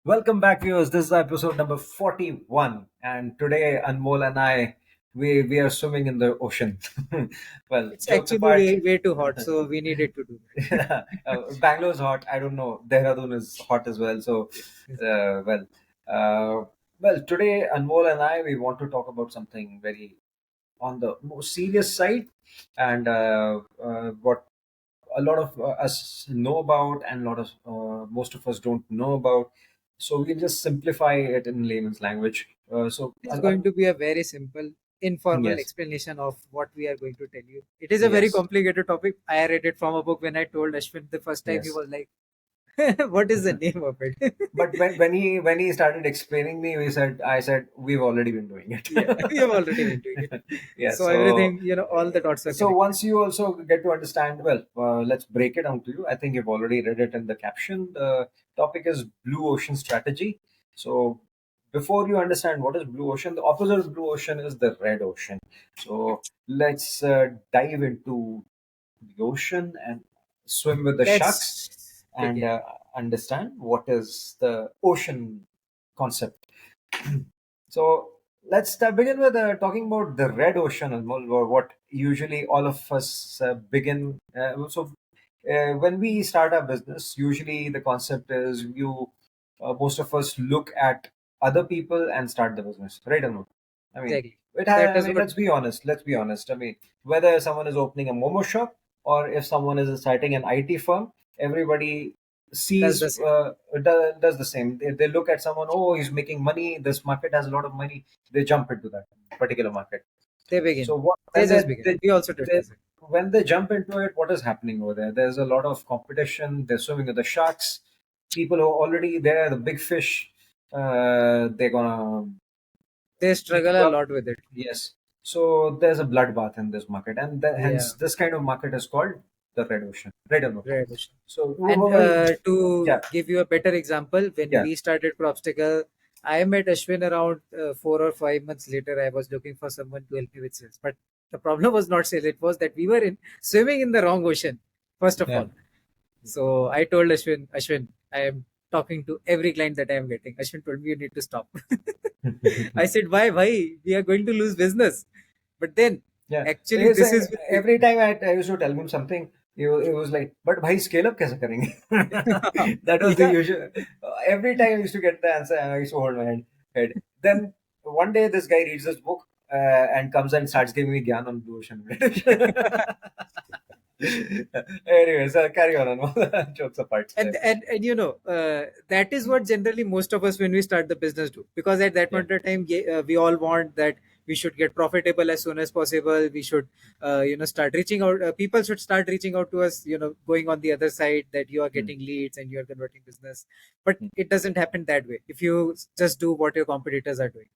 Welcome back, viewers. This is episode number 41, and today Anmol and I we are swimming in the ocean. Well, It's jokes actually apart, way too hot, so we needed to do that. Bangalore's hot. I don't know. Dehradun is hot as well. So, Yes. uh, well, uh, well, today Anmol and I we want to talk about something very on the more serious side, and what a lot of us know about and a lot of most of us don't know about, so we'll just simplify it in layman's language. It's going to be a very simple, informal Yes, explanation of what we are going to tell you. It is a very yes, complicated topic. I read it from a book when I told Ashwin the first time. He yes. was like, "What is the name of it?" But when he started explaining me, I said we've already been doing Yeah, we have already been doing it. it. Yeah, So so everything, all the dots are so connected. once you also get to understand, well, let's break it down to you. I think you've already read it in the caption. The topic is blue ocean strategy. So before you understand what is blue ocean, the opposite of blue ocean is the red ocean. So let's dive into the ocean and swim with the sharks Let's and begin. understand what is the ocean concept. So let's begin with talking about the red ocean, Anmol, or what usually all of us begin. When we start our business, usually the concept is most of us look at other people and start the business, right or not? I mean, Exactly. That I is mean, what let's be honest. Let's be honest. I mean, whether someone is opening a momo shop or if someone is starting an IT firm, everybody does sees the same. does the same. They look at someone. Oh, he's making money. This market has a lot of money. They jump into that particular market. They begin. So what They when just begin. We also did they the same. when they jump into it, what is happening over there? There's a lot of competition. They're swimming with the sharks. People who are already there, the big fish, they're gonna They eat struggle you a up. lot with it. Yes. So there's a bloodbath in this market, and Yeah. hence this kind of market is called the red ocean. Red or no? Red ocean. So And to yeah, give you a better example, when yeah. we started Crobstacle, I met Ashwin around 4 or 5 months later. I was looking for someone to help me with sales. But the problem was not sales, it was that we were in swimming in the wrong ocean, first of Yeah. all. So I told Ashwin, I am talking to every client that I am getting. Ashwin told me you need to stop. I said, why? Why? We are going to lose business. But then, Yeah. actually, It's, this is where every time I used to tell him something, he was like, "But bhai, scale up कैसे करेंगे?" That was the yeah, usual. Every time I used to get the answer, and I used to hold my head. Then one day, this guy reads this book and comes and starts giving me gyan on blue ocean. Anyways, carry on. Jokes apart. that is what generally most of us when we start the business do, because at that Yeah. point of time we all want that we should get profitable as soon as possible. We should start reaching out, people should start reaching out to us, going on the other side, that you are Hmm. getting leads and you are converting business. But Hmm. it doesn't happen that way if you just do what your competitors are doing.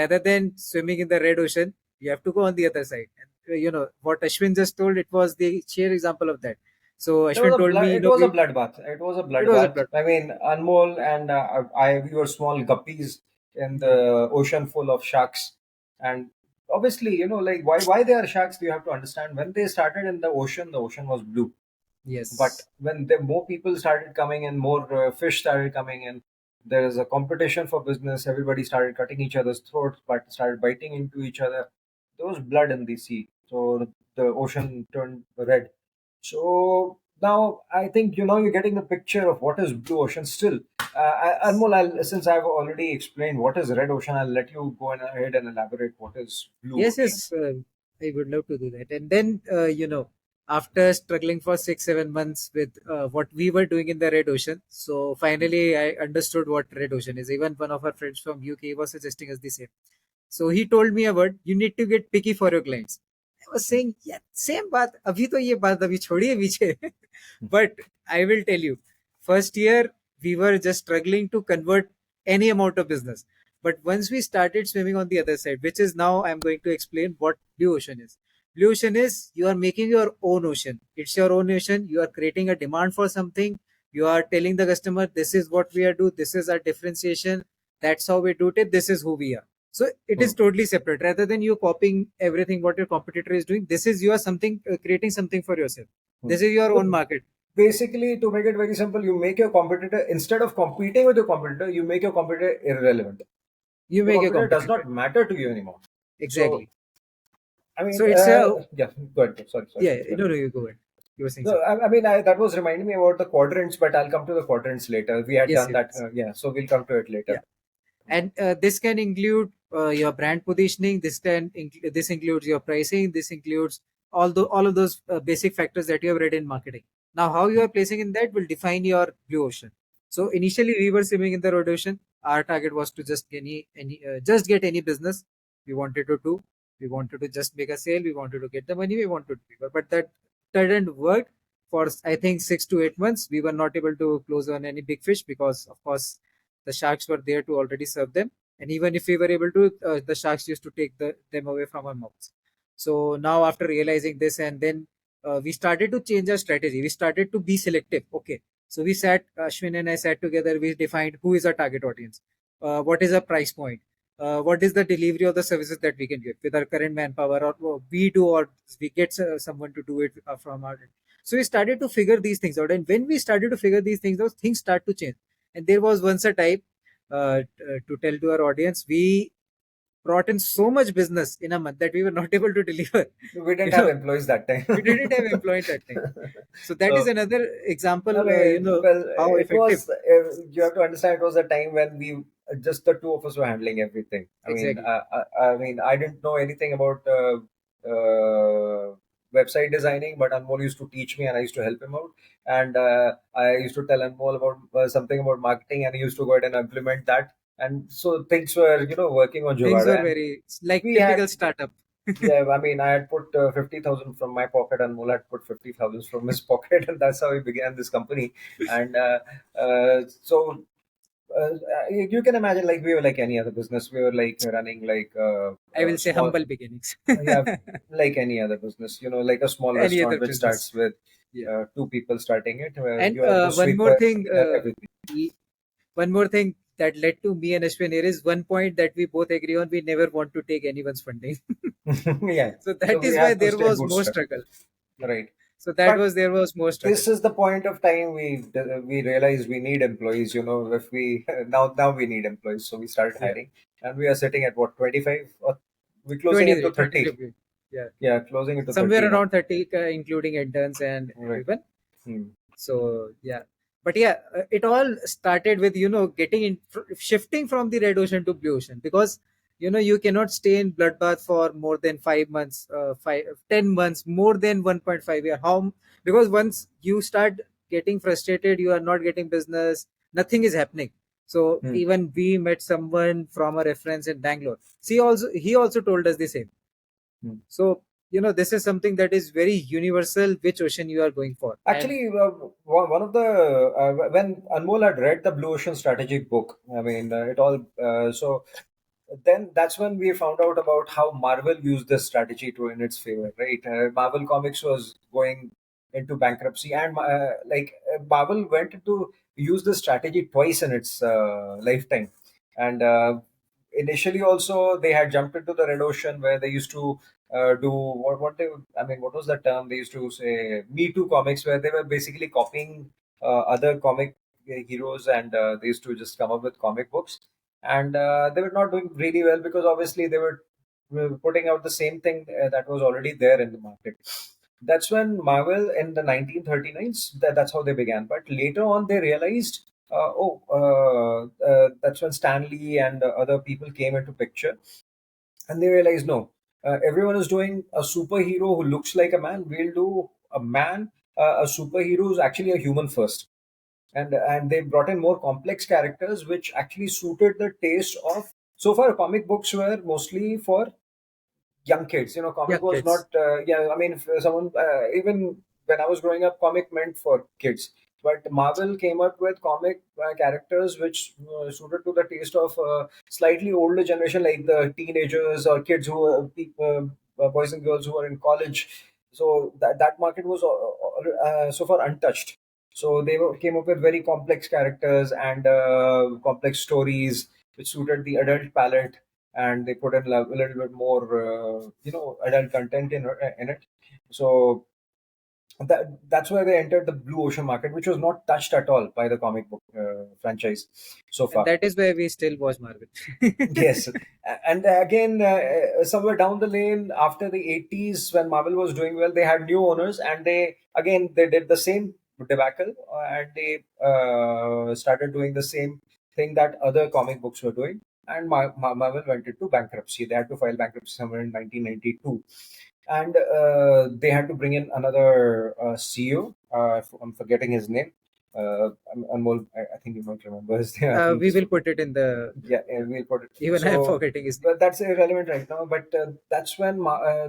Rather than swimming in the red ocean, you have to go on the other side. And what Ashwin just told, it was the sheer example of that. So Ashwin told me, It was a bloodbath. It was a it was a bloodbath. blood. I mean, Anmol and we were small guppies in Yeah. the ocean full of sharks. And obviously, like why they are sharks, you have to understand. When they started in the ocean was blue. But Yes. when the more people started coming in, more fish started coming in. There is a competition for business. Everybody started cutting each other's throats, but started biting into each other. There was blood in the sea, so the ocean turned red. So now I think you're getting the picture of what is blue ocean. Still, Anmol, since I've already explained what is red ocean, I'll let you go ahead and elaborate what is blue Yes, ocean. yes, I would love to do that. And then, after struggling for 6, 7 months with what we were doing in the Red Ocean, so finally I understood what Red Ocean is. Even one of our friends from UK was suggesting us the same. So he told me a word: you need to get picky for your clients. I was saying, yeah, same baat. अभी तो ये बात अभी छोड़िए पीछे. But I will tell you, first year we were just struggling to convert any amount of business. But once we started swimming on the other side, which is now I'm going to explain what blue ocean is. Blue ocean is you are making your own ocean. It's your own ocean. You are creating a demand for something. You are telling the customer, this is what we are doing. This is our differentiation. That's how we do it. This is who we are. So it Hmm. is totally separate. Rather than you copying everything what your competitor is doing, this is you are something creating something for yourself. Hmm. This is your own So market. basically, to make it very simple, you make your competitor, instead of competing with your competitor, you make your competitor irrelevant. You Your make a competitor does competitor. not matter to you anymore. So, Exactly. I So mean, it's a, yeah, go ahead. Sorry, yeah, please go no, ahead. no, you go ahead. You were saying No, something. I mean, that was reminding me about the quadrants, but I'll come to the quadrants later. We had Yes, done yes, that, yes. yeah, so we'll come to it Yeah. later. And this can include your brand positioning. This includes your pricing. This includes all of those basic factors that you have read in marketing. Now, how you are placing in that will define your blue ocean. So initially, we were swimming in the red ocean. Our target was to just just get any business we wanted to do. We wanted to just make a sale. We wanted to get the money. We wanted to be, but that didn't work for, I think, 6 to 8 months. We were not able to close on any big fish because, of course, the sharks were there to already serve them, and even if we were able to, the sharks used to take them away from our mouths. So now, after realizing this, and then we started to change our strategy. We started to be selective. Okay, so we sat, Ashwin and I sat together. We defined who is our target audience, what is our price point, what is the delivery of the services that we can give with our current manpower, or we do, or we get someone to do it from our end. So we started to figure these things out, and when we started to figure these things out, things start to change. And there was once a time, to tell to our audience, we brought in so much business in a month that we were not able to deliver. We You didn't have know, employees that time. we didn't have employees that time. So that is So, another I example. mean, well, How it effective. was, you have to understand, it was a time when we, just the two of us were handling everything. Exactly. I mean, I didn't know anything about website designing, but Anmol used to teach me and I used to help him out. And I used to tell Anmol about something about marketing, and he used to go ahead and implement that. And so things were, working on Things Jugaad. were And very like we typical had, startup. yeah, I mean, I had put 50,000 from my pocket, and Mola had put 50,000 from his pocket, and that's how we began this company. And so you can imagine, like, we were like any other business. We were like running like I will say small, humble beginnings. yeah, like any other business, like a small Any other restaurant which business. starts with Yeah. two people starting it, where And you have the one more sweeper, thing, you have everything. one more thing that led to me and Ashwin, here is one point that we both agree on: we never want to take anyone's funding. Yeah, So so that we is why have to there stay was more bootstrapped, struggle. Yeah. right? So that But was there was more struggle. this is the point of time we realized we need employees. If we now we need employees, so we started Yeah. hiring, and we are sitting at what, 25, or we're closing into 23, 30. 23. Yeah. Yeah, closing into Somewhere 30 now. around 30, including interns and Right. everyone. Hmm. So yeah, but yeah, it all started with getting in, shifting from the red ocean to blue ocean, because you cannot stay in bloodbath for more than 5 months, 10 months, more than 1.5 year. How? Because once you start getting frustrated, you are not getting business, nothing is happening. So Hmm. even we met someone from a reference in Bangalore. He also told us the same. Hmm. So this is something that is very universal, which ocean you are going for. And Actually, one of the when Anmol had read the Blue Ocean strategic book, I mean, it all so then that's when we found out about how Marvel used this strategy to in its favor, right? Marvel Comics was going into bankruptcy, and Marvel went to use this strategy twice in its lifetime. And initially, also they had jumped into the red ocean, where they used to do what was the term they used to say, Me Too comics, where they were basically copying other comic heroes, and they used to just come up with comic books, and they were not doing really well, because obviously they were putting out the same thing that was already there in the market. That's when Marvel in the 1939s, that's how they began. But later on, they realized, that's when Stanley and other people came into picture, and they realized, no, everyone is doing a superhero who looks like a man. We'll do a man, a superhero who's actually a human first, and they brought in more complex characters which actually suited the taste of. So far comic books were mostly for young kids. yeah, Comic was not. kids. Yeah, I mean, if someone, even when I was growing up, comic meant for kids. But Marvel came up with comic characters which suited to the taste of slightly older generation, like the teenagers or kids who are boys and girls who are in college. So that market was so far untouched. So they came up with very complex characters and complex stories which suited the adult palate, and they put in a little bit more adult content in it. So That's why they entered the blue ocean market, which was not touched at all by the comic book franchise so And far. that is why we still watch Marvel. Yes, and again, somewhere down the lane after the 80s, when Marvel was doing well, they had new owners, and they did the same debacle, and they started doing the same thing that other comic books were doing, and Marvel went into bankruptcy. They had to file bankruptcy somewhere in 1992, and they had to bring in another CEO. I'm forgetting his name. Anmol, I think you might remember his name. I think We just will put it in the. yeah, we'll put it. Even I am So, forgetting his name. but that's irrelevant right now. But that's when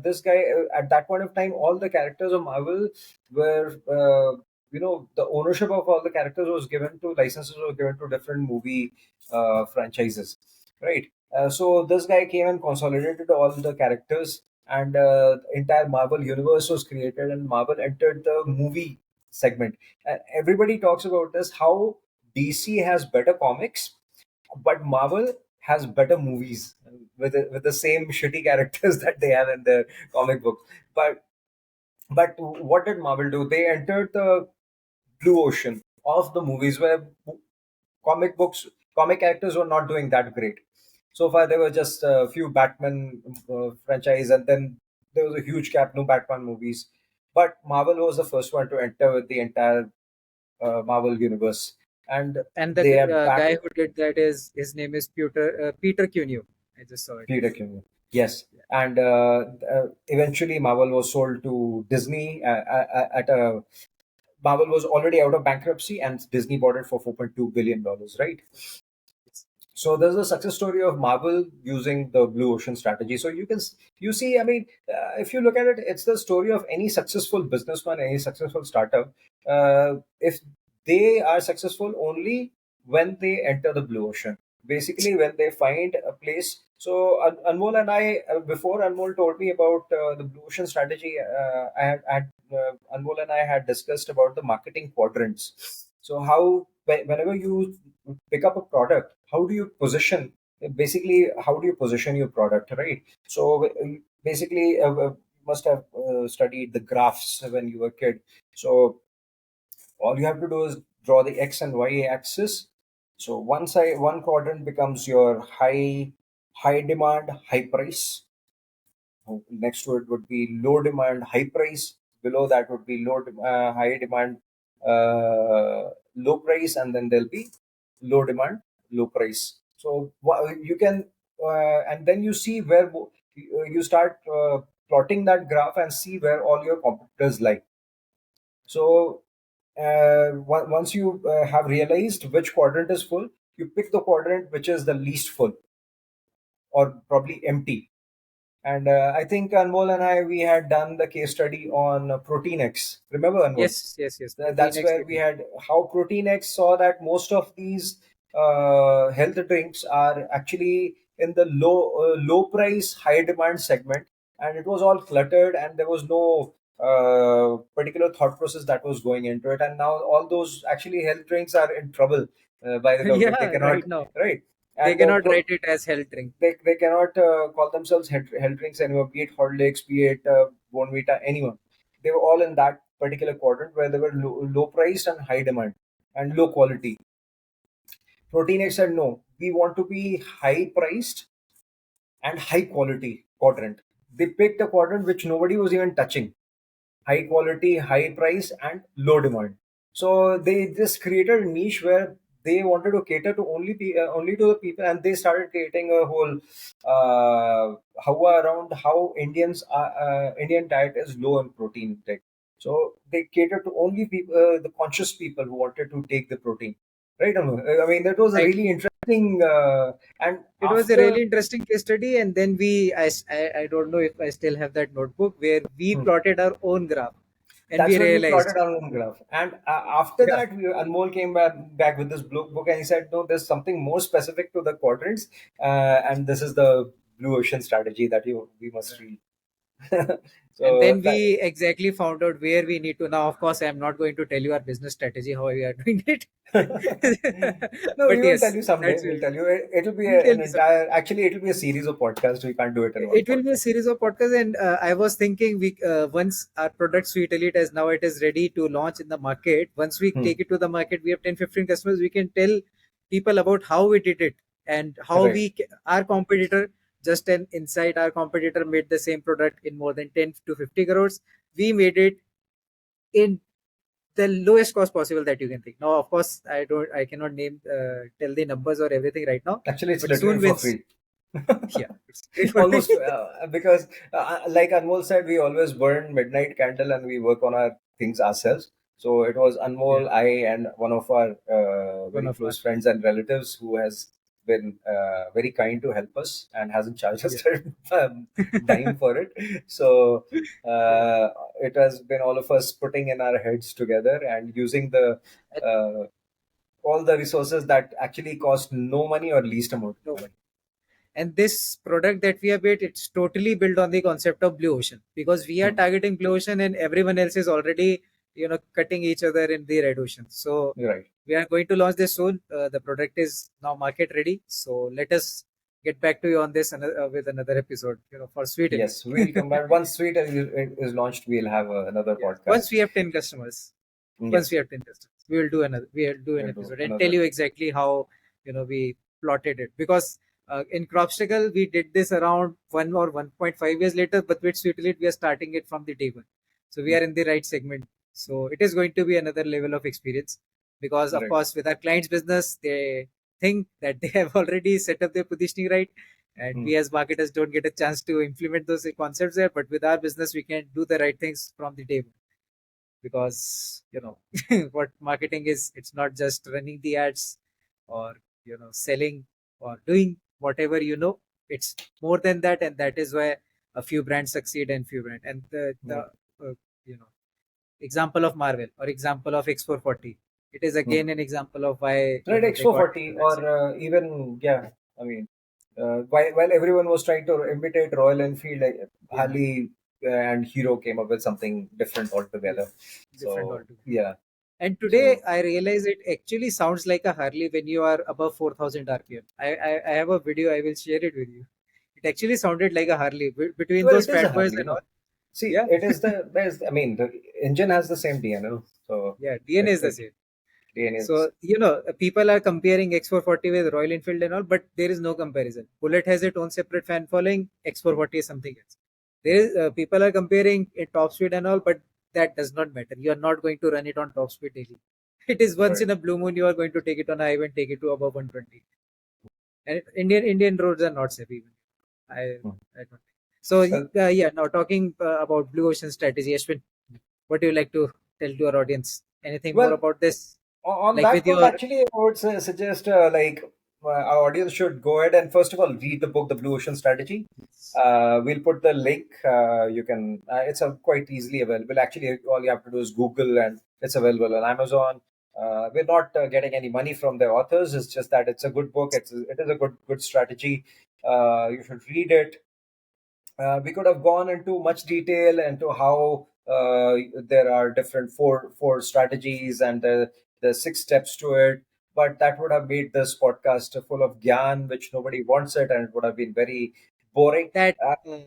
this guy, at that point of time, all the characters of Marvel were, the ownership of all the characters was given to licenses were given to different movie franchises, right? So this guy came and consolidated all the characters, and entire Marvel universe was created, and Marvel entered the movie segment. And everybody talks about this how DC has better comics, but Marvel has better movies with the same shitty characters that they have in their comic books. But what did Marvel do? They entered the blue ocean of the movies where comic books comic characters were not doing that great. So far, there were just a few Batman franchise, and then there was a huge gap, no Batman movies. But Marvel was the first one to enter with the entire Marvel universe, and And the they are back. guy who did that is his name is Peter Cunio. I just saw it. Peter King. Yes, and eventually Marvel was sold to Disney at a. Marvel was already out of bankruptcy, and Disney bought it for $4.2 billion, right? So there's a success story of Marvel using the blue ocean strategy. So you see, I mean, if you look at it, it's the story of any successful businessman, any successful startup. If they are successful only when they enter the blue ocean, basically when they find a place. So Anmol and I, before Anmol told me about the blue ocean strategy, Anmol and I had discussed about the marketing quadrants. So how whenever you pick up a product, how do you position, basically how do you position your product, right? So basically you must have studied the graphs when you were a kid. So all you have to do is draw the x and y axis. So one quadrant becomes your high demand, high price. Next to it would be low demand, high price. Below that would be high demand, low price, and then there'll be low demand, low price. So you can, and then you see where you start plotting that graph and see where all your competitors lie. So once you have realized which quadrant is full, you pick the quadrant which is the least full or probably empty. And I think Anmol and I, we had done the case study on Protein X. Remember, Anmol? Yes, yes, yes. Protein That's X where we we did. had how Protein X saw that most of these health drinks are actually in the low price, high demand segment, and it was all cluttered, and there was no particular thought process that was going into it. And now all those actually health drinks are in trouble by the government. They Yeah, cannot, right now right? they And cannot write it as health drink. they cannot call themselves health drinks anymore, be it Horlicks, be it Bonvita, anyone. They were all in that particular quadrant where they were low priced and high demand and low quality. Protein X said, no, we want to be high priced and high quality quadrant. They picked a quadrant which nobody was even touching: high quality, high price, and low demand. So they just created a niche where they wanted to cater to only to the people, and they started creating a whole how around how Indian diet is low in protein intake. So they cater to only people, the conscious people who wanted to take the protein. Right, Anu? I mean, that was a Right. really interesting. And It was a after really interesting case study, and then I don't know if I still have that notebook where we hmm, plotted our own graph, and that's we when we realized, plotted our own graph. And after yeah, that, Anmol came back with this book, and he said, no, there's something more specific to the quadrants. And this is the blue ocean strategy that we must read. And So then we exactly found out where we need to. Now, of course, I'm not going to tell you our business strategy, how we are doing it. no, we But will tell yes, you someday. that's We'll really, tell you. It'll be we'll tell an you something. entire. Actually, it'll be a series of podcasts. We can't do it in one It will be a podcast. series of podcasts, and I was thinking we once our product suite elite as now it is ready to launch in the market. Once we Hmm. take it to the market, we have 10-15 customers. We can tell people about how we did it and how Right. our competitor, just an insight, our competitor made the same product in more than 10 to 50 crores. We made it in the lowest cost possible that you can think. Now, of course, I cannot tell the numbers or everything right now, Actually, it's but literally soon for wins. free. Yeah, it's free for me. Almost because, like Anmol said, we always burn midnight candle and we work on our things ourselves. So it was Yeah, Anmol, I, and one of our one very of our close friends and relatives who has been very kind to help us and hasn't charged yeah. us a dime for it. So Yeah. uh, it has been all of us putting in our heads together and using the And uh, all the resources that actually cost no money or least amount of no money. one. And this product that we have built, it's totally built on the concept of blue ocean because we are Hmm. targeting blue ocean and everyone else is already, cutting each other in the red ocean. So You're right. we are going to launch this soon. The product is now market ready. So let us get back to you on this with another episode, for Sweet Elite. Yes, we'll come back. Once Sweet is launched, we'll have another Yeah. podcast. Once we Yes, have 10 customers, we'll do an we'll do episode and tell another. you exactly how, we plotted it. Because in Crobstacle, we did this around 1 or 1.5 years later, but with Sweet Elite, we are starting it from the day one. So we Hmm. are in the right segment. So it is going to be another level of experience because, of Right. course, with our clients' business, they think that they have already set up their positioning right. And Hmm. we as marketers don't get a chance to implement those concepts there. But with our business, we can do the right things from the day one because what marketing is, it's not just running the ads or selling or doing whatever, it's more than that, and that is why a few brands succeed and few brands. And the Right. you know example of Marvel or example of X440, it is Hmm. again an example of why Right, they got X440 into that or segment. even, yeah, I mean, while everyone was trying to imitate Royal Enfield, like, Yeah, Harley and Hero came up with something different yeah, altogether. different So, altogether. yeah. And today So, I realize it actually sounds like a Harley when you are above 4,000 RPM. I have a video, I will share it with you. It actually sounded like a Harley between well, those it is a fat boys Harley, and all. no? See, Yeah, it is I mean, the engine has the same DNA, no? So, yeah, DNA is the it same. DNA is. So, people are comparing X440 with Royal Enfield and all, but there is no comparison. Bullet has its own separate fan following, X440 is something else. There is people are comparing it top speed and all, but that does not matter. You are not going to run it on top speed daily. It is once Right. in a blue moon you are going to take it on a highway and take it to above 120. And Indian roads are not safe even. Hmm. I don't think. So Well, yeah, now talking about blue ocean strategy, Ashwin, what do you like to tell to our audience? Anything more well, about this? on Like that with note, your actually, I would suggest like our audience should go ahead and first of all read the book, The Blue Ocean Strategy. We'll put the link. You can. It's quite easily available. Actually, all you have to do is Google, and it's available on Amazon. We're not getting any money from the authors. It's just that it's a good book. It is a good strategy. You should read it. We could have gone into much detail into how there are different four strategies and the 6 steps to it, but that would have made this podcast full of gyan, which nobody wants it, and it would have been very boring. that Uh, uh,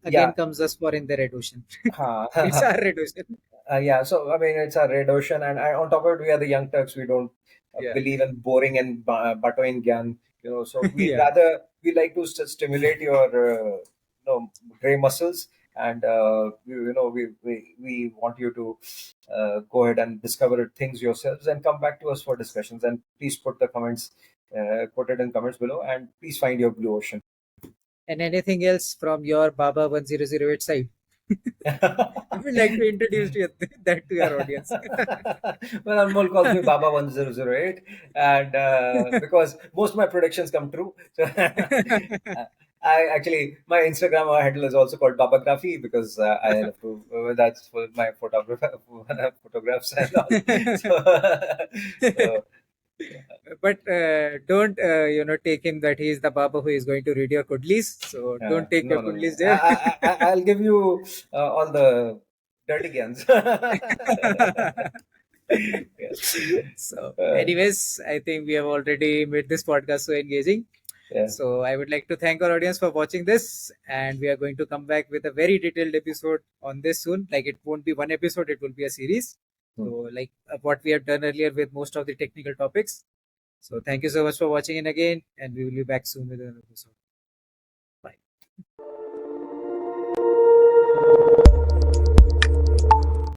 yeah. again comes us for in the red ocean. It's Huh. our red ocean. Yeah, so I mean, it's a red ocean, and on top of it, we are the young Turks. We don't Yeah, believe in boring and batoing gyan. So yeah. we like to stimulate your gray muscles, and we want you to go ahead and discover things yourselves, and come back to us for discussions. And please put it in comments below, and please find your blue ocean. And anything else from your Baba 1008 side? I would like to introduce you that to your audience. Well, Anmol calls me Baba 1008, and because most of my predictions come true. So I actually, my Instagram handle is also called Baba Graphy because I have to, that's for my photographs and all. So, so But don't take him that he is the Baba who is going to read your kudlis. So don't take your No, no, no. kudlis there. I'll give you all the dirty cans. Yeah. So, Uh, anyways, I think we have already made this podcast so engaging. yeah. So, I would like to thank our audience for watching this, and we are going to come back with a very detailed episode on this soon. Like, it won't be one episode, it will be a series. Hmm. So, like what we have done earlier with most of the technical topics. So, thank you so much for watching in again, and we will be back soon with another episode.